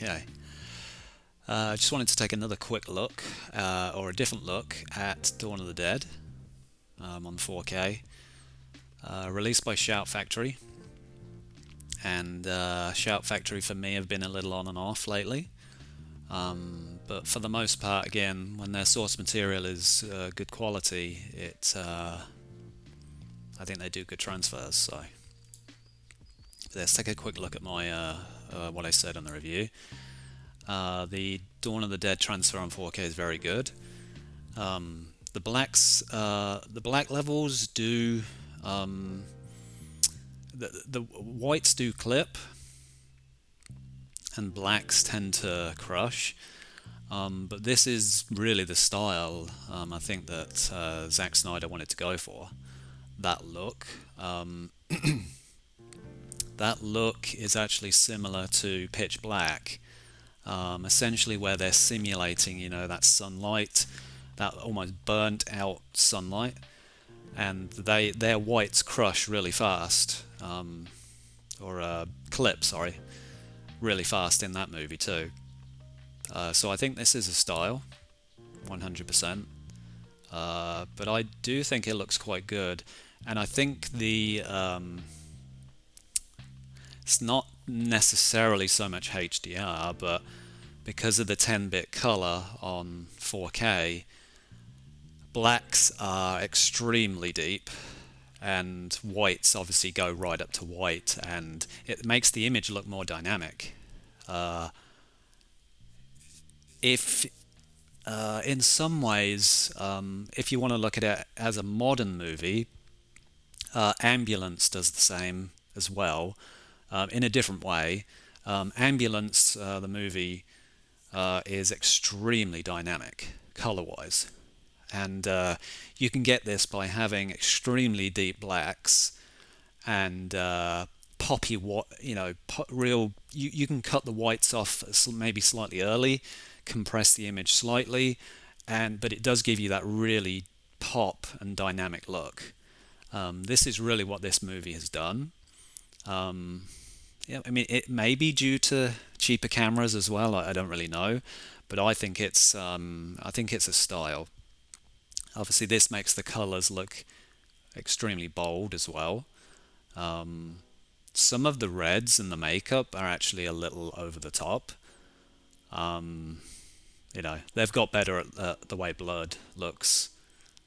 Okay. I just wanted to take another quick look, or a different look, at Dawn of the Dead on 4K, released by Shout Factory. And Shout Factory for me have been a little on and off lately. But for the most part, again, when their source material is good quality, I think they do good transfers. So let's take a quick look at my what I said on the review. The Dawn of the Dead transfer on 4K is very good. The black levels do, the whites do clip, and blacks tend to crush. But this is really the style I think that Zack Snyder wanted to go for. That look. That look is actually similar to Pitch Black. Essentially where they're simulating, that sunlight, that almost burnt out sunlight, and their whites crush really fast, or clip, sorry, really fast in that movie too. So I think this is a style, 100%. But I do think it looks quite good, and I think it's not necessarily so much HDR, but because of the 10-bit color on 4K, blacks are extremely deep, and whites obviously go right up to white, and it makes the image look more dynamic. If In some ways, if you want to look at it as a modern movie, Ambulance does the same as well, in a different way. Ambulance, the movie, is extremely dynamic color-wise, and you can get this by having extremely deep blacks and poppy, real. You can cut the whites off maybe slightly early, compress the image slightly, but it does give you that really pop and dynamic look. This is really what this movie has done. Yeah, I mean, it may be due to cheaper cameras as well. I don't really know, but I think it's a style. Obviously, this makes the colors look extremely bold as well. Some of the reds and the makeup are actually a little over the top. They've got better at the way blood looks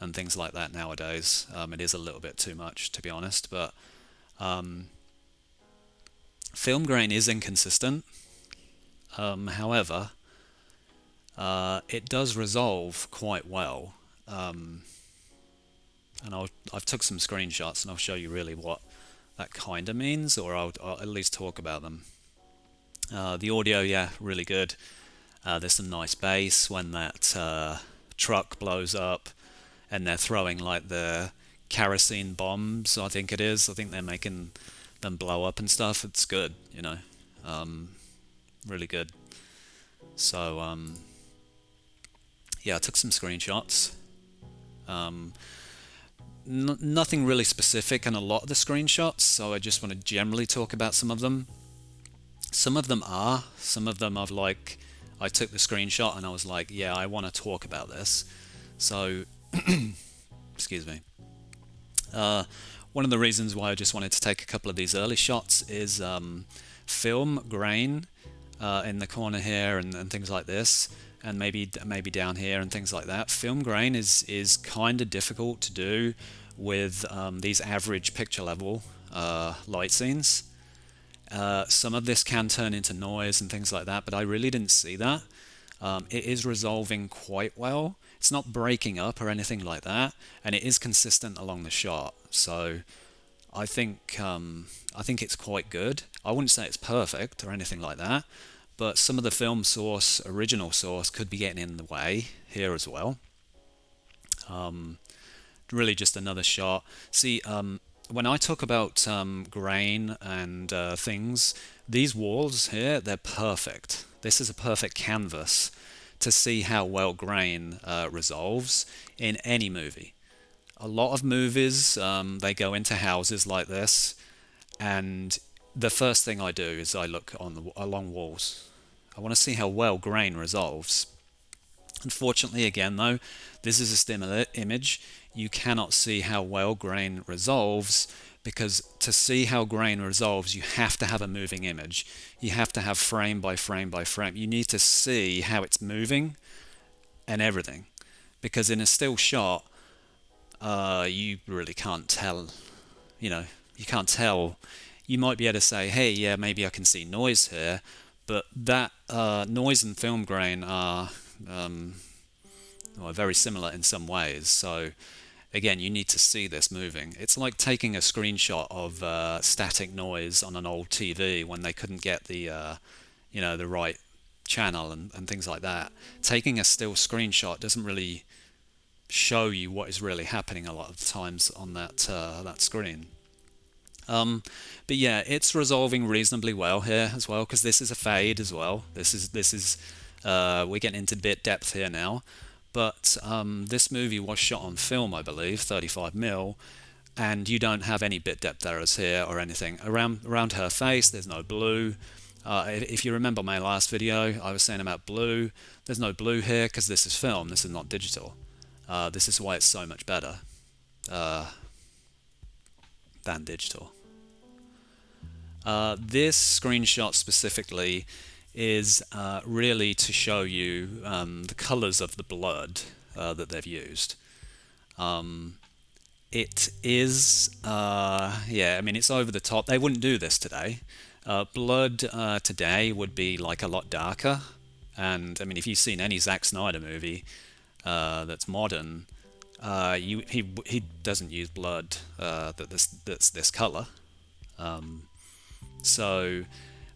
and things like that nowadays. It is a little bit too much, to be honest, but film grain is inconsistent. However, it does resolve quite well. And I've took some screenshots, and I'll show you really what that kind of means, or I'll at least talk about them. The audio, yeah, really good. There's some nice bass when that truck blows up and they're throwing like the kerosene bombs, I think it is. I think they're making them blow up and stuff. It's good, really good. So, yeah, I took some screenshots. Nothing really specific in a lot of the screenshots, so I just want to generally talk about some of them. Some of them I took the screenshot and I was like, yeah, I want to talk about this. So, excuse me. One of the reasons why I just wanted to take a couple of these early shots is film grain in the corner here and things like this, and maybe down here and things like that. Film grain is kind of difficult to do with these average picture level light scenes. Some of this can turn into noise and things like that, but I really didn't see that. It is resolving quite well. It's not breaking up or anything like that, and it is consistent along the shot. So I think it's quite good. I wouldn't say it's perfect or anything like that, but some of the film source, original source, could be getting in the way here as well. Really just another shot. See, when I talk about grain and things, these walls here, they're perfect. This is a perfect canvas to see how well grain resolves in any movie. A lot of movies, they go into houses like this, and the first thing I do is I look along walls. I want to see how well grain resolves. Unfortunately, again though, this is a still image. You cannot see how well grain resolves, because to see how grain resolves, you have to have a moving image. You have to have frame by frame by frame. You need to see how it's moving and everything, because in a still shot, you really can't tell. You can't tell. You might be able to say, hey, yeah, maybe I can see noise here, but that noise and film grain are very similar in some ways. So again, you need to see this moving. It's like taking a screenshot of static noise on an old TV when they couldn't get the the right channel and things like that. Taking a still screenshot doesn't really show you what is really happening a lot of times on that screen. But yeah, it's resolving reasonably well here as well, because this is a fade as well. This is we're getting into bit depth here now, but this movie was shot on film, I believe, 35mm, and you don't have any bit depth errors here or anything around her face. There's no blue. If you remember my last video, I was saying about blue. There's no blue here because this is film. This is not digital. This is why it's so much better than digital. This screenshot specifically is really to show you the colors of the blood that they've used. It is, yeah, I mean, it's over the top. They wouldn't do this today. Blood today would be like a lot darker. And I mean, if you've seen any Zack Snyder movie that's modern, he doesn't use blood that's this color. So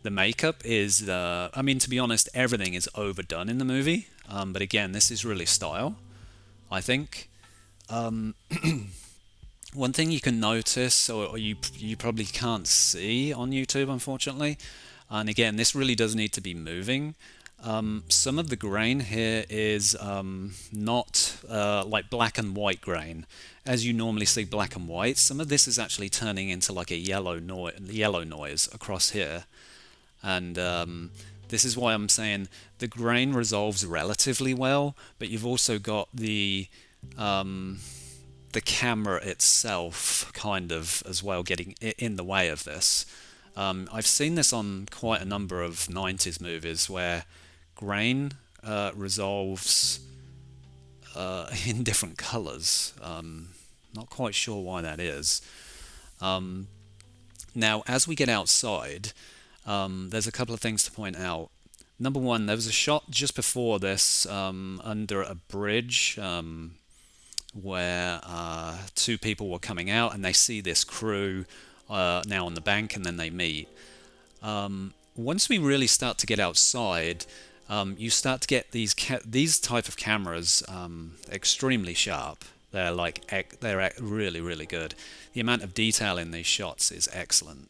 the makeup is, I mean, to be honest, everything is overdone in the movie. But again, this is really style, I think. One thing you can notice, or you probably can't see on YouTube, unfortunately, and again, this really does need to be moving. Some of the grain here is not like black and white grain, as you normally see black and white. Some of this is actually turning into like a yellow noise across here, and this is why I'm saying the grain resolves relatively well, but you've also got the camera itself kind of as well getting in the way of this. I've seen this on quite a number of 90s movies where grain resolves in different colors. Not quite sure why that is. Now, as we get outside, there's a couple of things to point out. Number one, there was a shot just before this under a bridge where two people were coming out and they see this crew now on the bank, and then they meet. Once we really start to get outside, you start to get these type of cameras extremely sharp. They're really, really good. The amount of detail in these shots is excellent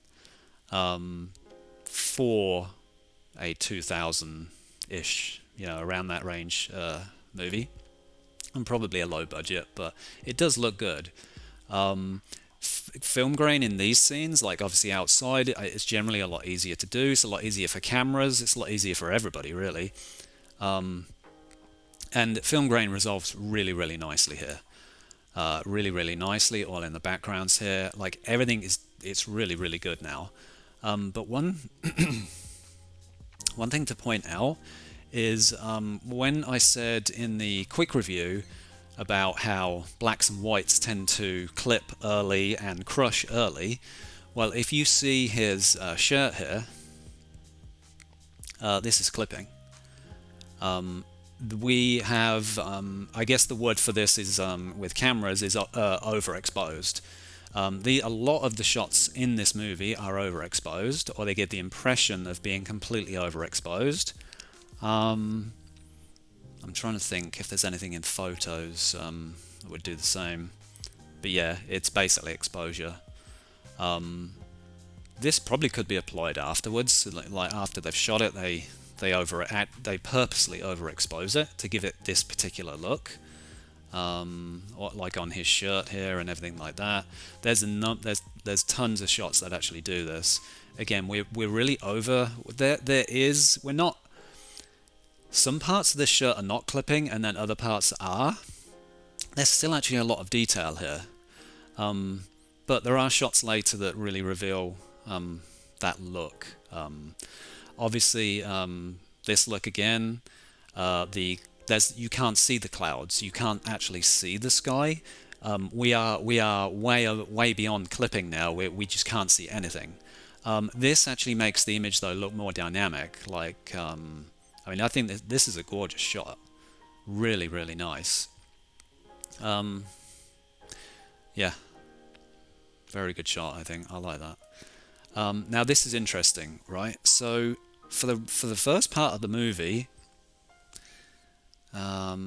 for a 2000-ish, around that range movie. And probably a low budget, but it does look good. Film grain in these scenes, like obviously outside, it's generally a lot easier to do. It's a lot easier for cameras. It's a lot easier for everybody, really. And film grain resolves really, really nicely here. Really, really nicely, all in the backgrounds here. Like everything it's really, really good now. But one thing to point out is when I said in the quick review about how blacks and whites tend to clip early and crush early, well, if you see his shirt here, this is clipping. We have, I guess the word for this is with cameras is overexposed. A lot of the shots in this movie are overexposed, or they give the impression of being completely overexposed. I'm trying to think if there's anything in photos that would do the same. But yeah, it's basically exposure. This probably could be applied afterwards, like after they've shot it, they purposely overexpose it to give it this particular look. Like on his shirt here and everything like that. There's tons of shots that actually do this. Again, we're really over. We're not. some parts of this shot are not clipping and then other parts are. There's still actually a lot of detail here. But there are shots later that really reveal that look. Obviously, this look again, you can't see the clouds. You can't actually see the sky. We are way beyond clipping now. We just can't see anything. This actually makes the image though look more dynamic. Like, I mean, I think that this is a gorgeous shot. Really, really nice. Yeah, very good shot. I think I like that. Now this is interesting, right? So for the first part of the movie, well,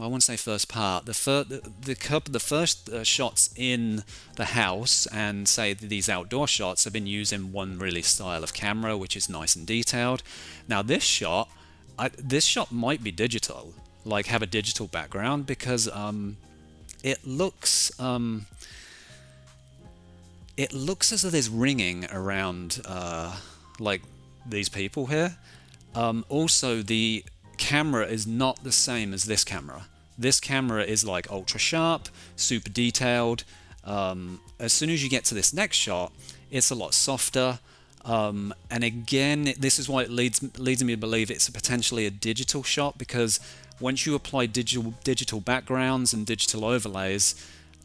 I won't say first part. The first shots in the house and say these outdoor shots have been using one really style of camera, which is nice and detailed. Now this shot might be digital, like have a digital background, because it looks as though there's ringing around like these people here. Also, the camera is not the same as this camera. This camera is like ultra sharp, super detailed. As soon as you get to this next shot, it's a lot softer. And again, this is why it leads me to believe it's potentially a digital shot, because once you apply digital backgrounds and digital overlays,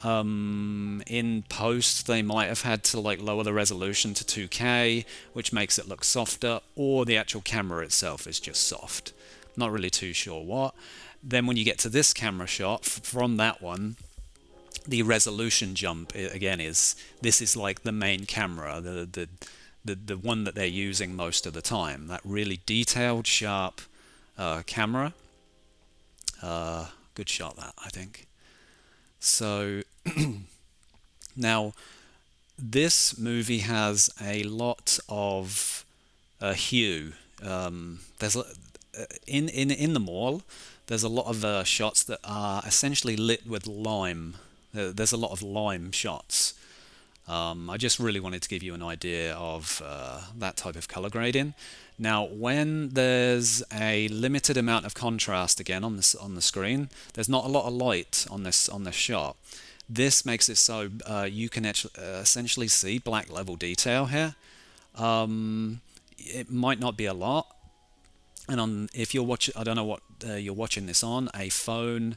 in post they might have had to like lower the resolution to 2K, which makes it look softer, or the actual camera itself is just soft. Not really too sure what. Then when you get to this camera shot from that one, the resolution jump again is like the main camera, the one that they're using most of the time. That really detailed, sharp camera. Good shot that, I think. So now this movie has a lot of hue. There's in the mall. There's a lot of shots that are essentially lit with lime. There's a lot of lime shots. I just really wanted to give you an idea of that type of color grading. Now, when there's a limited amount of contrast again on the screen, there's not a lot of light on this shot. This makes it so you can essentially see black level detail here. It might not be a lot, and if you're watching, I don't know what you're watching this on, a phone,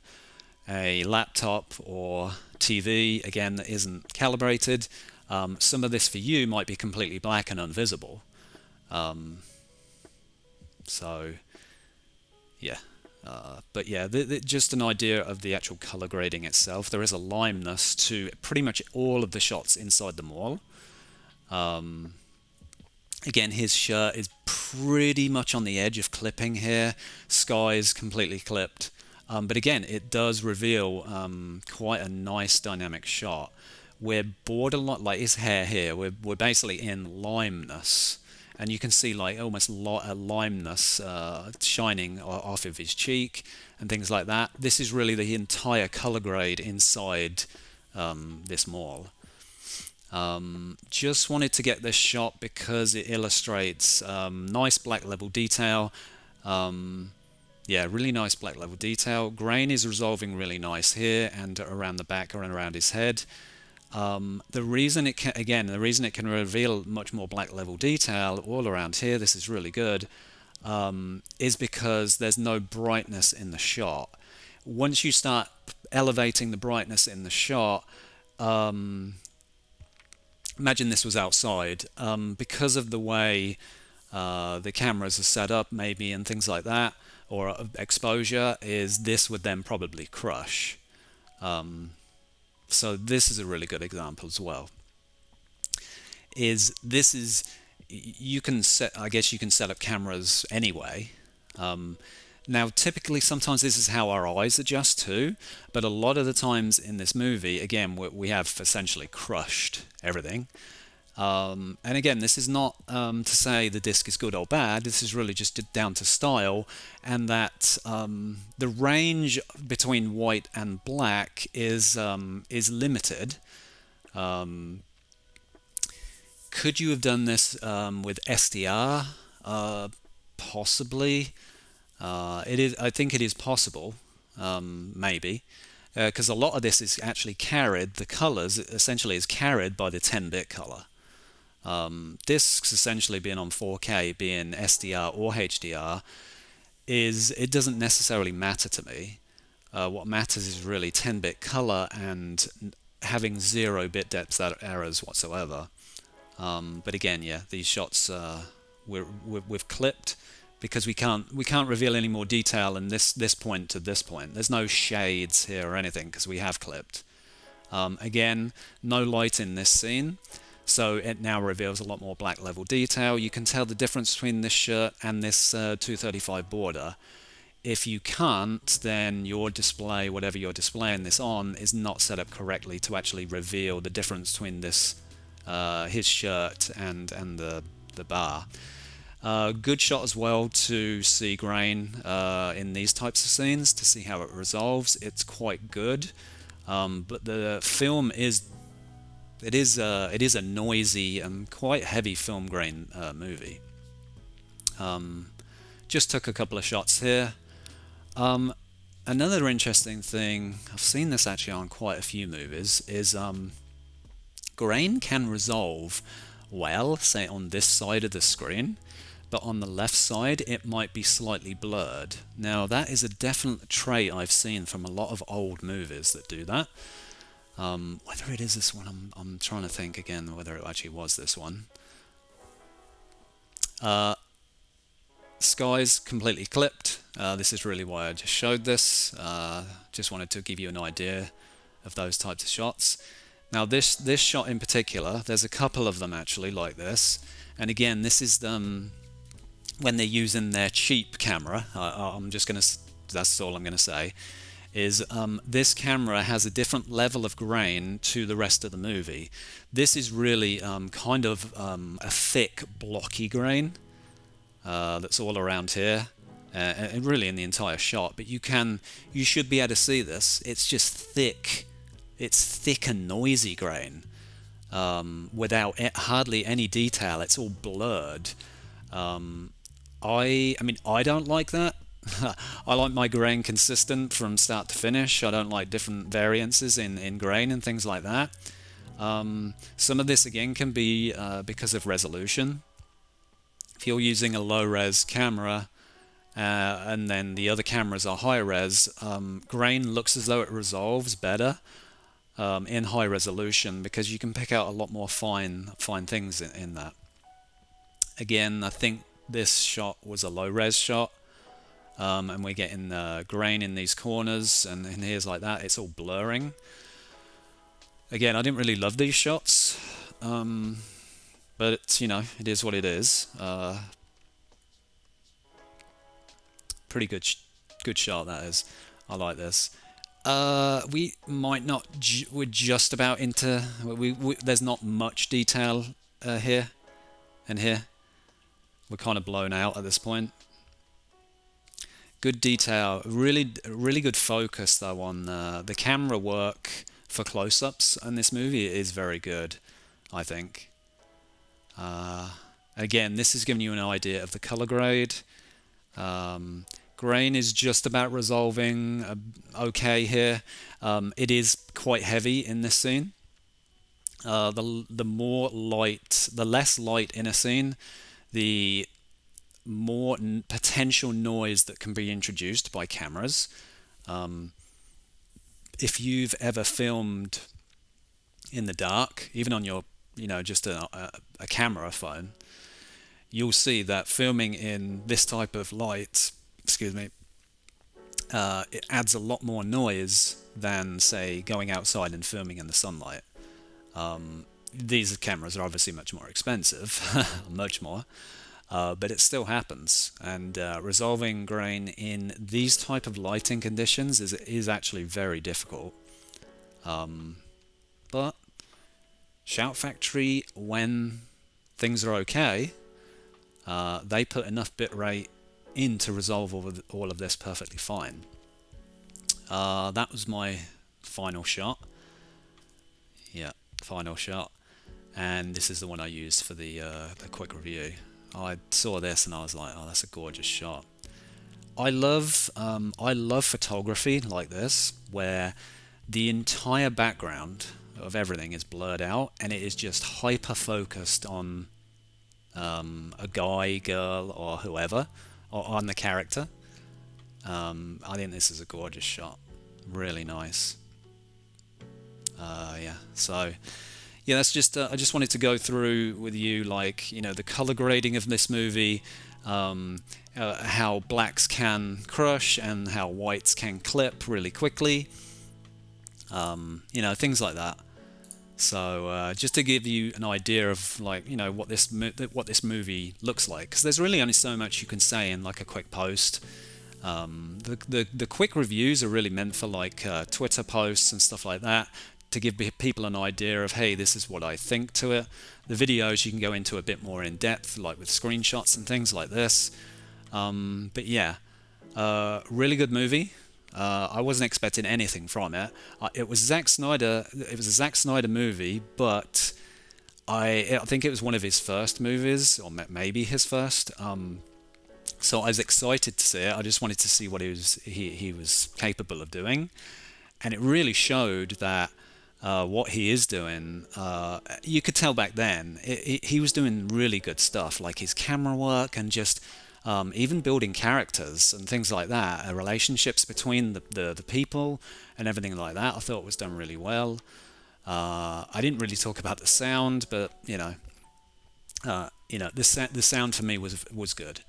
a laptop, or TV, again, that isn't calibrated, some of this for you might be completely black and invisible. So yeah, but yeah, just an idea of the actual color grading itself. There is a limeness to pretty much all of the shots inside the mall. Again, his shirt is pretty much on the edge of clipping here. Sky is completely clipped. But again, it does reveal quite a nice dynamic shot. We're borderline, like his hair here, we're basically in limeness. And you can see like almost a limeness shining off of his cheek and things like that. This is really the entire color grade inside this mall. Just wanted to get this shot because it illustrates nice black level detail. Yeah, really nice black level detail. Grain is resolving really nice here and around the back and around his head. The reason it can reveal much more black level detail all around here, this is really good, is because there's no brightness in the shot. Once you start elevating the brightness in the shot, imagine this was outside, because of the way the cameras are set up maybe and things like that, or exposure, this would then probably crush. So this is a really good example as well. You can set, I guess you can set up cameras anyway. Now typically sometimes this is how our eyes adjust too, but a lot of the times in this movie, again, we have essentially crushed everything. And again, this is not to say the disc is good or bad. This is really just down to style, and that the range between white and black is limited. Could you have done this with SDR? Possibly. I think it is possible, maybe, because a lot of this is actually carried. The colors essentially is carried by the 10-bit color. Discs essentially being on 4K, being SDR or HDR, it doesn't necessarily matter to me. What matters is really 10-bit color and having 0-bit depth errors whatsoever. But again, yeah, these shots we've clipped because we can't reveal any more detail in this point to this point. There's no shades here or anything because we have clipped. Again, no light in this scene, so it now reveals a lot more black level detail. You can tell the difference between this shirt and this 235 border. If you can't, then your display, whatever you're displaying this on, is not set up correctly to actually reveal the difference between this his shirt and the bar. Good shot as well to see grain in these types of scenes, to see how it resolves. It's quite good, but the film is a noisy and quite heavy film grain movie. Just took a couple of shots here. Another interesting thing, I've seen this actually on quite a few movies, is grain can resolve well, say on this side of the screen, but on the left side it might be slightly blurred. Now that is a definite trait I've seen from a lot of old movies that do that. Whether it is this one, I'm trying to think again whether it actually was this one. Skies completely clipped. This is really why I just showed this. Just wanted to give you an idea of those types of shots. Now this shot in particular, there's a couple of them actually like this, and again this is when they're using their cheap camera. That's all I'm gonna say, is this camera has a different level of grain to the rest of the movie. This is really kind of a thick blocky grain that's all around here, and really in the entire shot, but you should be able to see this. It's just thick. It's thick and noisy grain without hardly any detail. It's all blurred. I mean, I don't like that. I like my grain consistent from start to finish. I don't like different variances in grain and things like that. Some of this again can be because of resolution. If you're using a low-res camera and then the other cameras are high-res, grain looks as though it resolves better in high resolution because you can pick out a lot more fine things in that. Again, I think this shot was a low-res shot, and we're getting grain in these corners and here's like that. It's all blurring. Again, I didn't really love these shots, but it's, you know, it is what it is. Pretty good shot that is. I like this. We might not. We're just about into. There's not much detail here and here. We're kind of blown out at this point. Good detail. Really good focus though on the camera work for close-ups, and this movie is very good, I think. Again, this is giving you an idea of the color grade. Grain is just about resolving okay here. It is quite heavy in this scene. The more light, the less light in a scene, the more potential noise that can be introduced by cameras. If you've ever filmed in the dark, even on your, just a camera phone, you'll see that filming in this type of light, it adds a lot more noise than, say, going outside and filming in the sunlight. These cameras are obviously much more expensive, much more, but it still happens. And resolving grain in these type of lighting conditions is actually very difficult. But Shout Factory, when things are okay, they put enough bitrate in to resolve all of this perfectly fine. That was my final shot. Yeah, final shot. And this is the one I used for the quick review. I saw this and I was like, oh, that's a gorgeous shot. I love photography like this, where the entire background of everything is blurred out and it is just hyper focused on a guy, girl, or whoever, or on the character. I think this is a gorgeous shot, really nice. Yeah, so yeah, that's just I just wanted to go through with you, like, you know, the color grading of this movie, how blacks can crush and how whites can clip really quickly, you know, things like that. So just to give you an idea of, like, you know, what this movie looks like, because there's really only so much you can say in like a quick post. The quick reviews are really meant for like Twitter posts and stuff like that, to give people an idea of, hey, this is what I think to it. The videos you can go into a bit more in depth, like with screenshots and things like this. But yeah, really good movie. I wasn't expecting anything from it. It was Zack Snyder. It was a Zack Snyder movie, but I think it was one of his first movies, or maybe his first. So I was excited to see it. I just wanted to see what he was capable of doing, and it really showed that what he is doing. You could tell back then he was doing really good stuff, like his camera work and just even building characters and things like that, relationships between the people and everything like that. I thought was done really well. I didn't really talk about the sound, but the sound for me was good.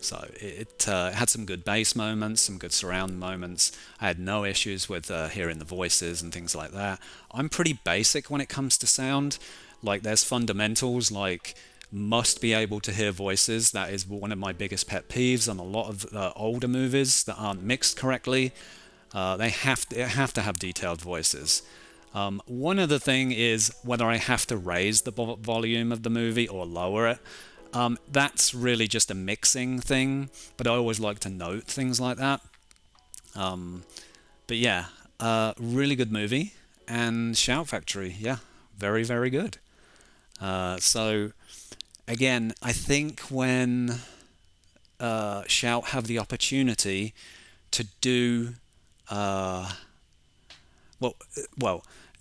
So it had some good bass moments, some good surround moments. I had no issues with hearing the voices and things like that. I'm pretty basic when it comes to sound. Like, there's fundamentals, like must be able to hear voices. That is one of my biggest pet peeves on a lot of older movies that aren't mixed correctly. They have to have detailed voices. One other thing is whether I have to raise the volume of the movie or lower it. That's really just a mixing thing, but I always like to note things like that. But yeah, really good movie. And Shout Factory, yeah, very, very good. So again, I think when Shout have the opportunity to do well,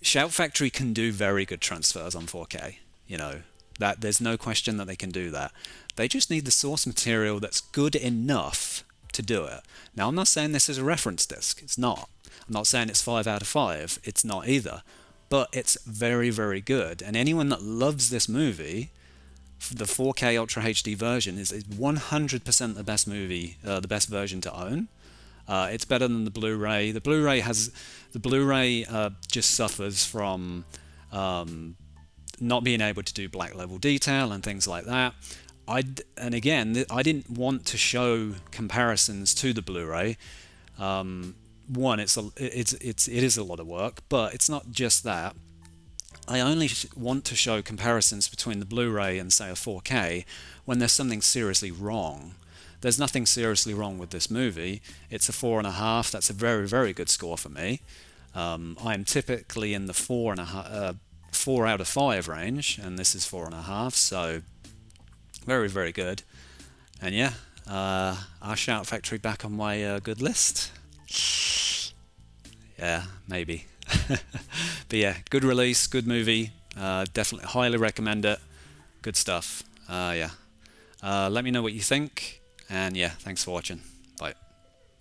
Shout Factory can do very good transfers on 4K. You know, that there's no question that they can do that. They just need the source material that's good enough to do it. Now, I'm not saying this is a reference disc. It's not. I'm not saying it's 5 out of 5. It's not either. But it's very, very good. And anyone that loves this movie, the 4K Ultra HD version is 100% the best movie, the best version to own. It's better than the Blu-ray. The Blu-ray just suffers from not being able to do black level detail and things like that. And again, I didn't want to show comparisons to the Blu-ray. One, it is a lot of work, but it's not just that. I only want to show comparisons between the Blu-ray and, say, a 4K when there's something seriously wrong. There's nothing seriously wrong with this movie. It's a 4.5. That's a very, very good score for me. I'm typically in the 4 out of 5 range, and this is 4.5, so very, very good. And yeah, our Shout Factory back on my good list. Yeah, maybe. But yeah, good release, good movie. Definitely highly recommend it. Good stuff. Yeah. Let me know what you think. And yeah, thanks for watching. Bye.